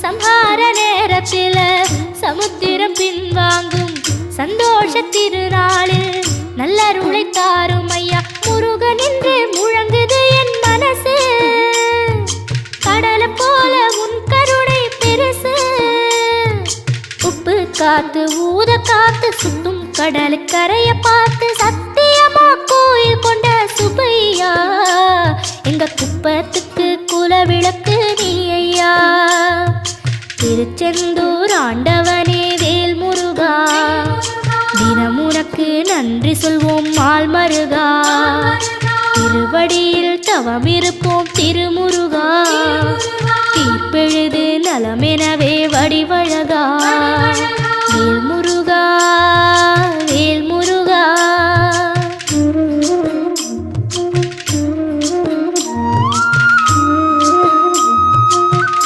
சம்ஹார நேரத்தில சமுத்திரம் பின்வாங்கும் சந்தோஷ திருநாளில் நல்லருளை தாரும் ஐயா முருகன் என்று முழங்குது என் மனசு கடலை போல உன் கருணை பெருசு உப்பு காத்து ஊத காத்து சுத்தும் கடலு கரைய பார்த்து சத்தியமா கோயில் கொண்ட சுபையா எங்க குப்பத்துக்கு குலவிளக்கு நீ ஐயா திருச்செந்தூர் ஆண்டவனே வேல் முருகா தினம் உனக்கு நன்றி சொல்வோம் மால் மருகா திருவடியில் தவம் இருப்போம் திருமுருகா தீர்ப்பெழுது நலமெனவே வடிவ